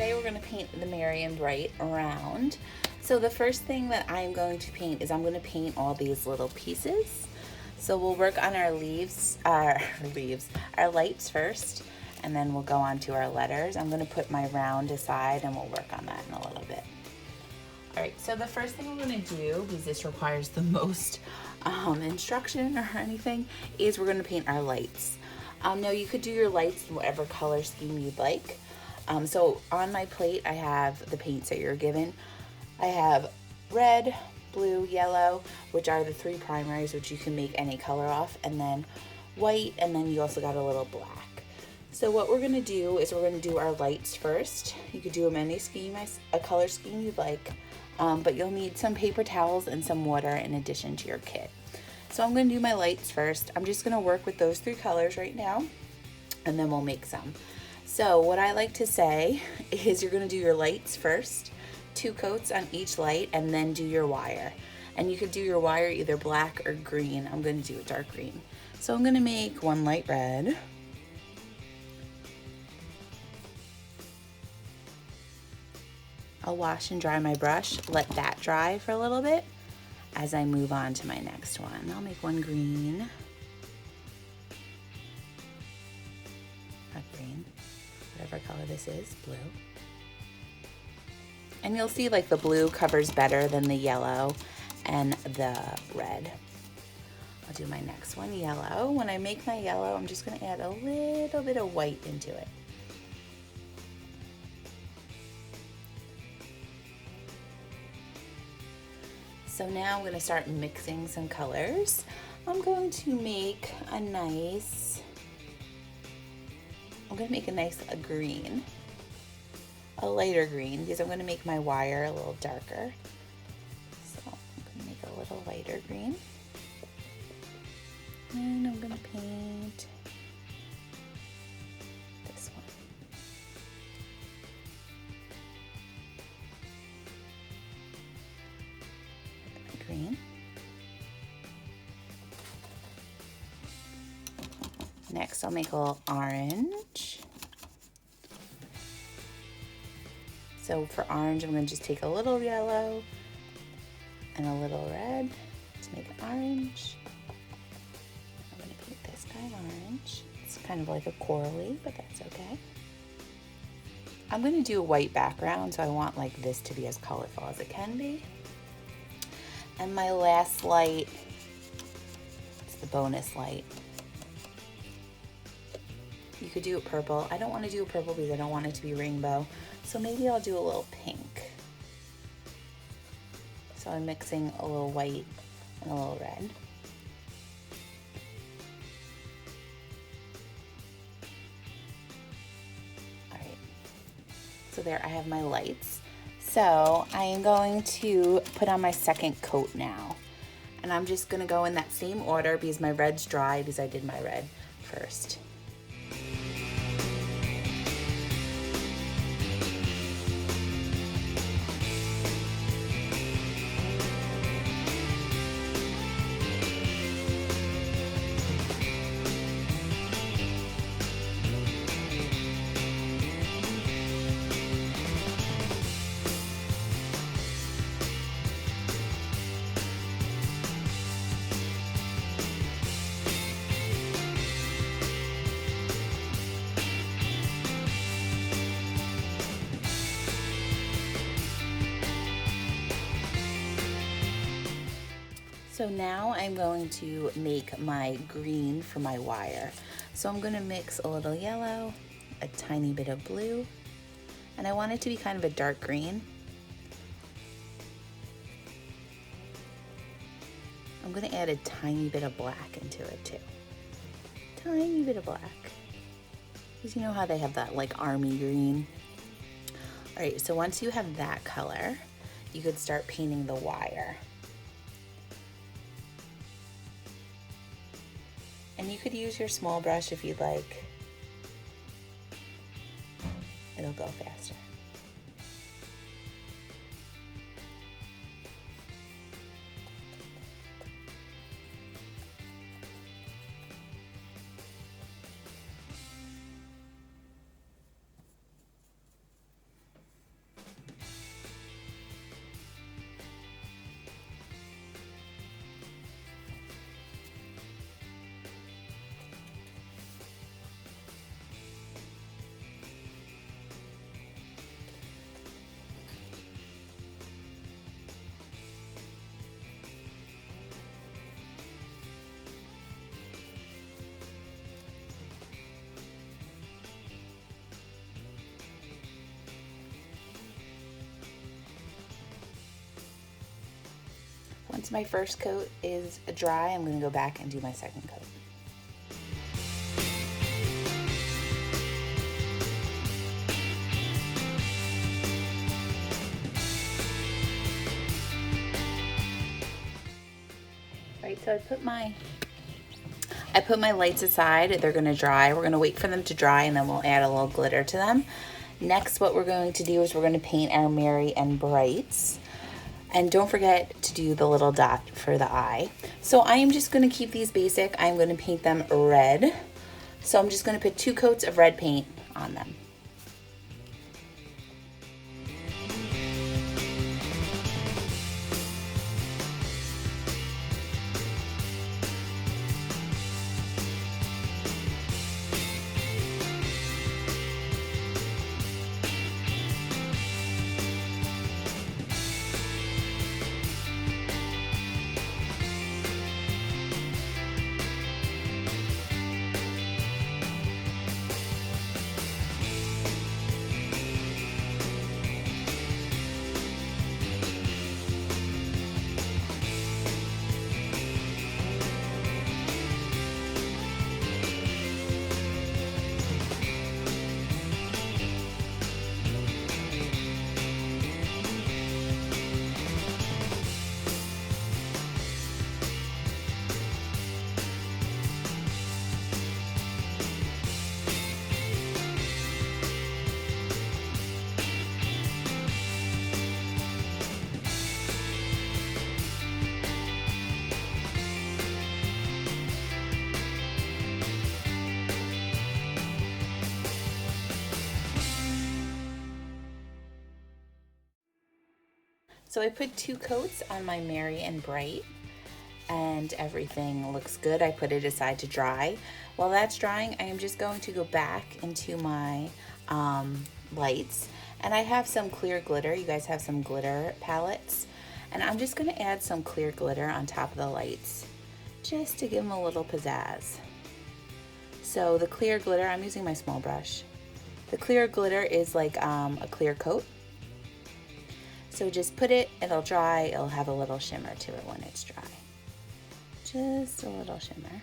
today we're going to paint the Merry and Bright around. So the first thing that I'm going to paint is I'm going to paint all these little pieces. So we'll work on our our lights first, and then we'll go on to our letters. I'm going to put my round aside and we'll work on that in a little bit. All right, so the first thing we're going to do, because this requires the most instruction or anything, is we're going to paint our lights. Now you could do your lights in whatever color scheme you'd like. So on my plate I have the paints that you're given. I have red, blue, yellow, which are the three primaries, which you can make any color off, and then white, and then you also got a little black. So what we're going to do is we're going to do our lights first. You could do them any scheme, a color scheme you'd like, but you'll need some paper towels and some water in addition to your kit. So I'm going to do my lights first. I'm just going to work with those three colors right now, and then we'll make some. So what I like to say is you're going to do your lights first, 2 coats on each light, and then do your wire. And you could do your wire either black or green. I'm going to do a dark green. So I'm going to make one light red. I'll wash and dry my brush, let that dry for a little bit as I move on to my next one. I'll make one green. Not green, whatever color this is, blue. And you'll see like the blue covers better than the yellow and the red. I'll do my next one, yellow. When I make my yellow, I'm just gonna add a little bit of white into it. So now I'm going to start mixing some colors. I'm going to make a nice green, a lighter green, because I'm going to make my wire a little darker. So I'm going to make a little lighter green. And I'm going to paint this one. Green. Next, I'll make a little orange. So for orange, I'm going to just take a little yellow and a little red to make an orange. I'm going to paint this guy orange. It's kind of like a corally, but that's okay. I'm going to do a white background, so I want like this to be as colorful as it can be. And my last light, it's the bonus light. You could do it purple. I don't want to do it purple because I don't want it to be rainbow. So maybe I'll do a little pink. So I'm mixing a little white and a little red. All right. So there I have my lights. So I am going to put on my second coat now. And I'm just gonna go in that same order because my red's dry because I did my red first. So now I'm going to make my green for my wire. So I'm going to mix a little yellow, a tiny bit of blue, and I want it to be kind of a dark green. I'm going to add a tiny bit of black into it too. Tiny bit of black. Because you know how they have that like army green? All right, so once you have that color, you could start painting the wire. And you could use your small brush if you'd like. It'll go faster. Once my first coat is dry, I'm going to go back and do my second coat. Right, so I put my lights aside. They're gonna dry. We're gonna wait for them to dry and then we'll add a little glitter to them. Next, what we're going to do is we're gonna paint our Merry and Brights. And don't forget to do the little dot for the eye. So I am just gonna keep these basic. I'm gonna paint them red. So I'm just gonna put 2 coats of red paint on them. So I put 2 coats on my Merry and Bright and everything looks good. I put it aside to dry. While that's drying, I am just going to go back into my lights, and I have some clear glitter. You guys have some glitter palettes, and I'm just gonna add some clear glitter on top of the lights just to give them a little pizzazz. So the clear glitter, I'm using my small brush. The clear glitter is like a clear coat. So just put it, it'll dry, it'll have a little shimmer to it when it's dry. Just a little shimmer.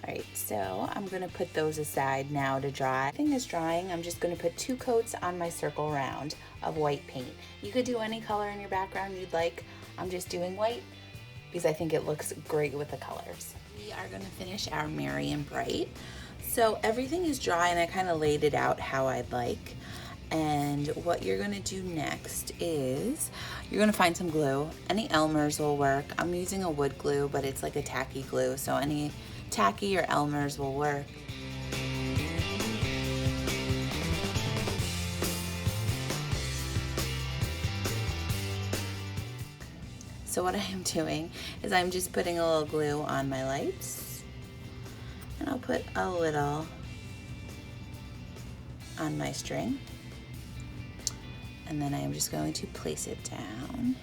All right, so I'm gonna put those aside now to dry. Everything is drying. I'm just gonna put 2 coats on my circle round of white paint. You could do any color in your background you'd like. I'm just doing white because I think it looks great with the colors. We are gonna finish our Merry and Bright. So everything is dry and I kind of laid it out how I'd like. And what you're gonna do next is you're gonna find some glue. Any Elmer's will work. I'm using a wood glue, but it's like a tacky glue, so any tacky or Elmer's will work. So what I am doing is I'm just putting a little glue on my lights, and I'll put a little on my string, and then I am just going to place it down.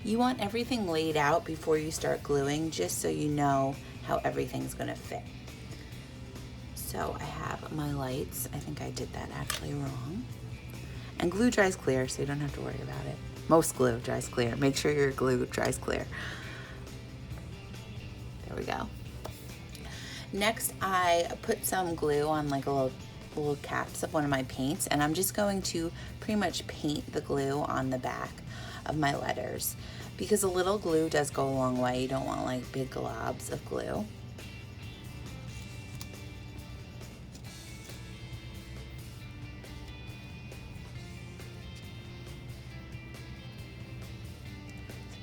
You want everything laid out before you start gluing, just so you know how everything's gonna fit. So I have my lights. I think I did that actually wrong. And glue dries clear, so you don't have to worry about it. Most glue dries clear. Make sure your glue dries clear. There we go. Next, I put some glue on like a little caps of one of my paints, and I'm just going to pretty much paint the glue on the back of my letters, because a little glue does go a long way. You don't want like big globs of glue.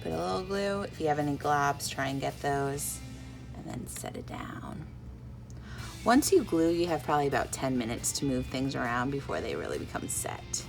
Put a little glue. If you have any globs, try and get those, and then set it down. Once you glue, you have probably about 10 minutes to move things around before they really become set.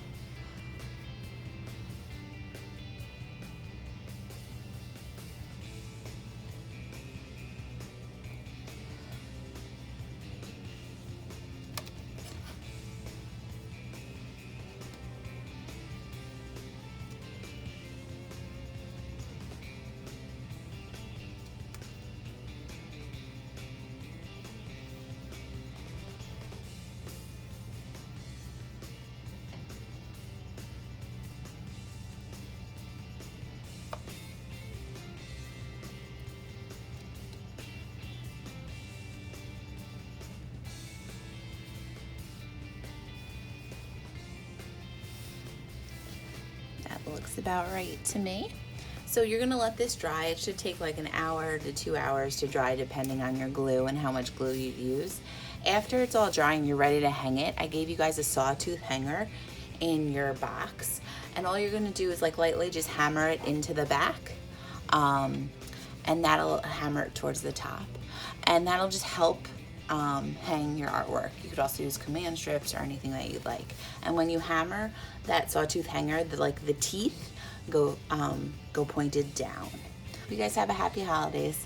Looks about right to me. So you're gonna let this dry. It should take like an hour to 2 hours to dry depending on your glue and how much glue you use. After it's all dry and you're ready to hang it, I gave you guys a sawtooth hanger in your box. And all you're gonna do is like lightly just hammer it into the back. And that'll hammer it towards the top. And that'll just help hang your artwork. You could also use command strips or anything that you'd like. And when you hammer that sawtooth hanger, the teeth go pointed down. You guys have a happy holidays.